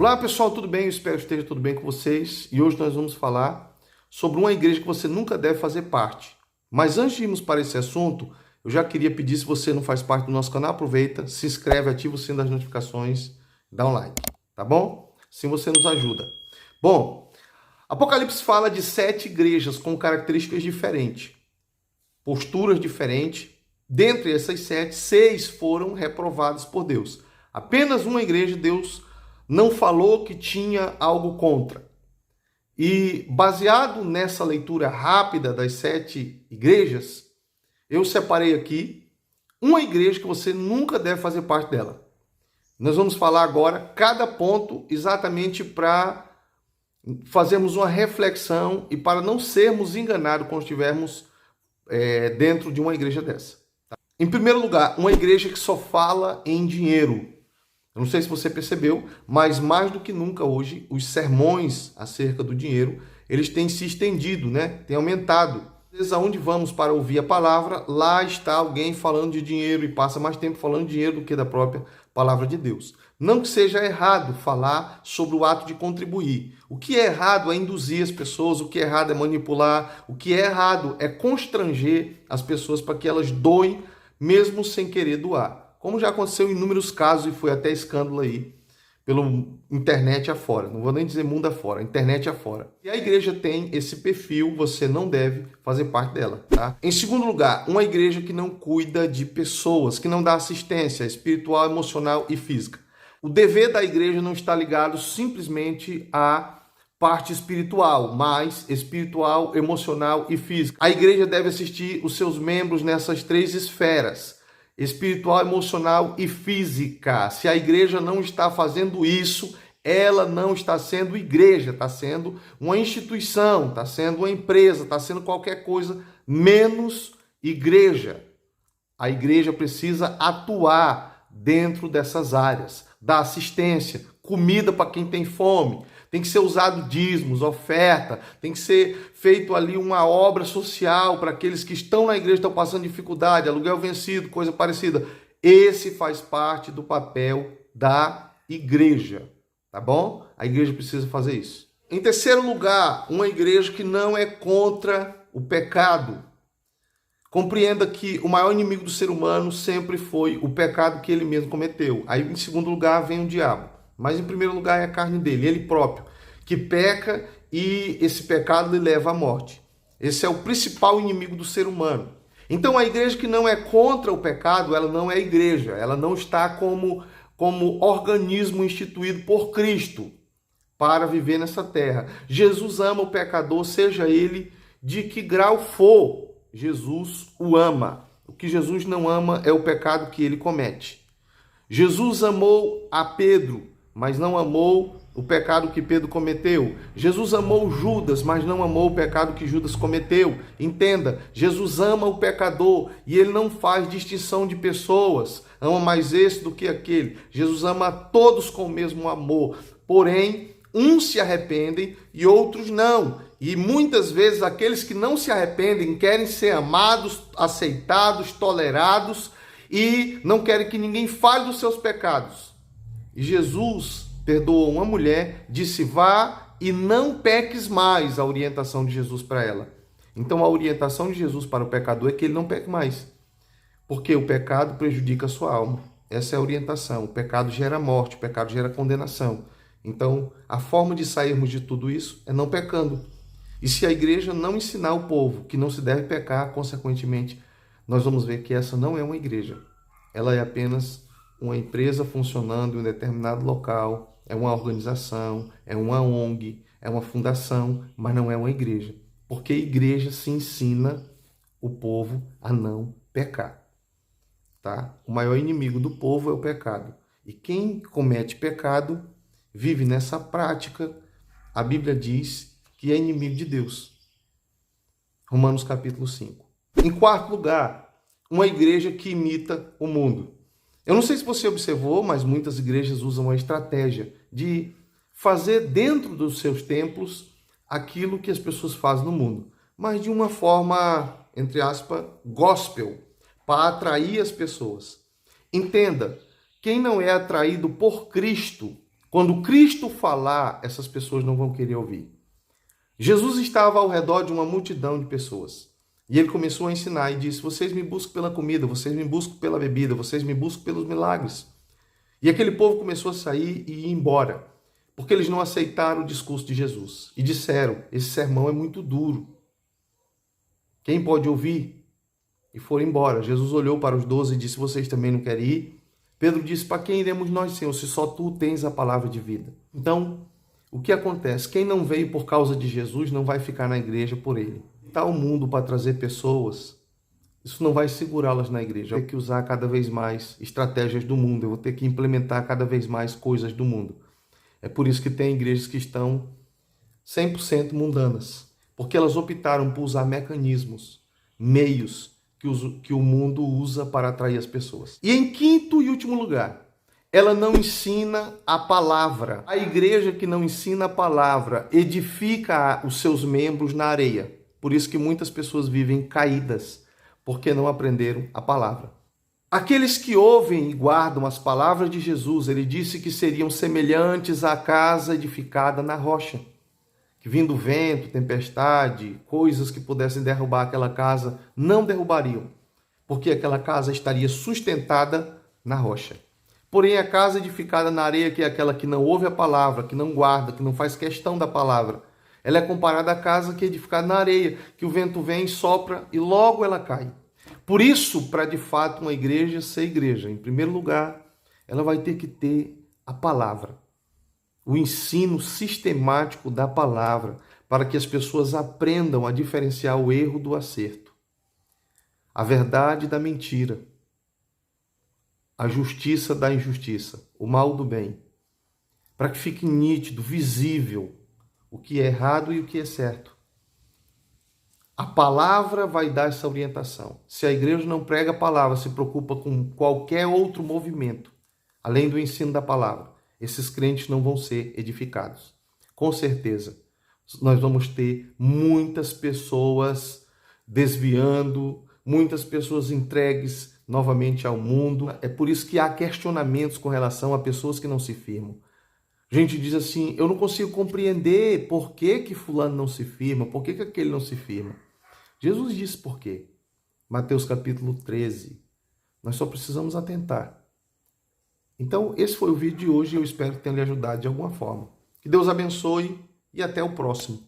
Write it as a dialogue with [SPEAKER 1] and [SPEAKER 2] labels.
[SPEAKER 1] Olá pessoal, tudo bem? Eu espero que esteja tudo bem com vocês. E hoje nós vamos falar sobre uma igreja que você nunca deve fazer parte. Mas antes de irmos para esse assunto, eu já queria pedir, se você não faz parte do nosso canal, aproveita, se inscreve, ativa o sino das notificações, dá um like, tá bom? Assim você nos ajuda. Bom, Apocalipse fala de 7 igrejas com características diferentes, posturas diferentes. Dentre essas 7, 6 foram reprovadas por Deus. Apenas uma igreja Deus não falou que tinha algo contra. E baseado nessa leitura rápida das 7 igrejas, eu separei aqui uma igreja que você nunca deve fazer parte dela. Nós vamos falar agora cada ponto exatamente para fazermos uma reflexão e para não sermos enganados quando estivermos dentro de uma igreja dessa. Em primeiro lugar, uma igreja que só fala em dinheiro. Eu não sei se você percebeu, mas mais do que nunca hoje, os sermões acerca do dinheiro, eles têm se estendido, né? Têm aumentado. Às vezes, aonde vamos para ouvir a palavra, lá está alguém falando de dinheiro e passa mais tempo falando de dinheiro do que da própria palavra de Deus. Não que seja errado falar sobre o ato de contribuir. O que é errado é induzir as pessoas, o que é errado é manipular, o que é errado é constranger as pessoas para que elas doem, mesmo sem querer doar. Como já aconteceu em inúmeros casos e foi até escândalo aí, pelo internet afora. Não vou nem dizer mundo afora, internet afora. E a igreja tem esse perfil, você não deve fazer parte dela, tá? Em segundo lugar, uma igreja que não cuida de pessoas, que não dá assistência espiritual, emocional e física. O dever da igreja não está ligado simplesmente à parte espiritual, mas espiritual, emocional e física. A igreja deve assistir os seus membros nessas 3 esferas: espiritual, emocional e física. Se a igreja não está fazendo isso, ela não está sendo igreja, está sendo uma instituição, está sendo uma empresa, está sendo qualquer coisa menos igreja. A igreja precisa atuar dentro dessas áreas, dar assistência, comida para quem tem fome. Tem que ser usado dízimos, oferta, tem que ser feito ali uma obra social para aqueles que estão na igreja, estão passando dificuldade, aluguel vencido, coisa parecida. Esse faz parte do papel da igreja, tá bom? A igreja precisa fazer isso. Em terceiro lugar, uma igreja que não é contra o pecado. Compreenda que o maior inimigo do ser humano sempre foi o pecado que ele mesmo cometeu. Aí, em segundo lugar, vem o diabo. Mas em primeiro lugar é a carne dele, ele próprio, que peca e esse pecado lhe leva à morte. Esse é o principal inimigo do ser humano. Então a igreja que não é contra o pecado, ela não é igreja, ela não está como organismo instituído por Cristo para viver nessa terra. Jesus ama o pecador, seja ele de que grau for, Jesus o ama. O que Jesus não ama é o pecado que ele comete. Jesus amou a Pedro, mas não amou o pecado que Pedro cometeu. Jesus amou Judas, mas não amou o pecado que Judas cometeu. Entenda, Jesus ama o pecador e ele não faz distinção de pessoas. Ama mais esse do que aquele. Jesus ama a todos com o mesmo amor. Porém, uns se arrependem e outros não. E muitas vezes aqueles que não se arrependem querem ser amados, aceitados, tolerados e não querem que ninguém fale dos seus pecados. E Jesus perdoou uma mulher, disse: vá e não peques mais, a orientação de Jesus para ela. Então a orientação de Jesus para o pecador é que ele não peque mais, porque o pecado prejudica a sua alma. Essa é a orientação. O pecado gera morte, o pecado gera condenação. Então a forma de sairmos de tudo isso é não pecando. E se a igreja não ensinar o povo que não se deve pecar, consequentemente, nós vamos ver que essa não é uma igreja. Ela é apenas uma empresa funcionando em um determinado local, é uma organização, é uma ONG, é uma fundação, mas não é uma igreja. Porque a igreja se ensina o povo a não pecar. Tá? O maior inimigo do povo é o pecado. E quem comete pecado vive nessa prática. A Bíblia diz que é inimigo de Deus. Romanos capítulo 5. Em quarto lugar, uma igreja que imita o mundo. Eu não sei se você observou, mas muitas igrejas usam a estratégia de fazer dentro dos seus templos aquilo que as pessoas fazem no mundo, mas de uma forma, entre aspas, gospel, para atrair as pessoas. Entenda, quem não é atraído por Cristo Quando Cristo falar, essas pessoas não vão querer ouvir. Jesus estava ao redor de uma multidão de pessoas. E ele começou a ensinar e disse: vocês me buscam pela comida, vocês me buscam pela bebida, vocês me buscam pelos milagres. E aquele povo começou a sair e ir embora, porque eles não aceitaram o discurso de Jesus. E disseram: esse sermão é muito duro. Quem pode ouvir? E foram embora. Jesus olhou para os 12 e disse: vocês também não querem ir? Pedro disse: para quem iremos nós, Senhor, se só tu tens a palavra de vida? Então, o que acontece? Quem não veio por causa de Jesus não vai ficar na igreja por ele. Está o mundo para trazer pessoas, isso não vai segurá-las na igreja. Eu vou ter que usar cada vez mais estratégias do mundo, eu vou ter que implementar cada vez mais coisas do mundo. É por isso que tem igrejas que estão 100% mundanas, porque elas optaram por usar mecanismos, meios que o mundo usa para atrair as pessoas. E em quinto e último lugar, ela não ensina a palavra. A igreja que não ensina a palavra edifica os seus membros na areia. Por isso que muitas pessoas vivem caídas, porque não aprenderam a palavra. Aqueles que ouvem e guardam as palavras de Jesus, ele disse que seriam semelhantes à casa edificada na rocha. Que vindo vento, tempestade, coisas que pudessem derrubar aquela casa, não derrubariam, porque aquela casa estaria sustentada na rocha. Porém, a casa edificada na areia, que é aquela que não ouve a palavra, que não guarda, que não faz questão da palavra, ela é comparada à casa que é edificada na areia, que o vento vem, sopra e logo ela cai. Por isso, para de fato uma igreja ser igreja, em primeiro lugar, ela vai ter que ter a palavra. O ensino sistemático da palavra, para que as pessoas aprendam a diferenciar o erro do acerto, a verdade da mentira, a justiça da injustiça, o mal do bem, para que fique nítido, visível, o que é errado e o que é certo. A palavra vai dar essa orientação. Se a igreja não prega a palavra, se preocupa com qualquer outro movimento, além do ensino da palavra, esses crentes não vão ser edificados. Com certeza, nós vamos ter muitas pessoas desviando, muitas pessoas entregues novamente ao mundo. É por isso que há questionamentos com relação a pessoas que não se firmam. A gente diz assim: eu não consigo compreender por que fulano não se firma, por que aquele não se firma. Jesus disse por quê. Mateus capítulo 13. Nós só precisamos atentar. Então, esse foi o vídeo de hoje e eu espero que tenha lhe ajudado de alguma forma. Que Deus abençoe e até o próximo.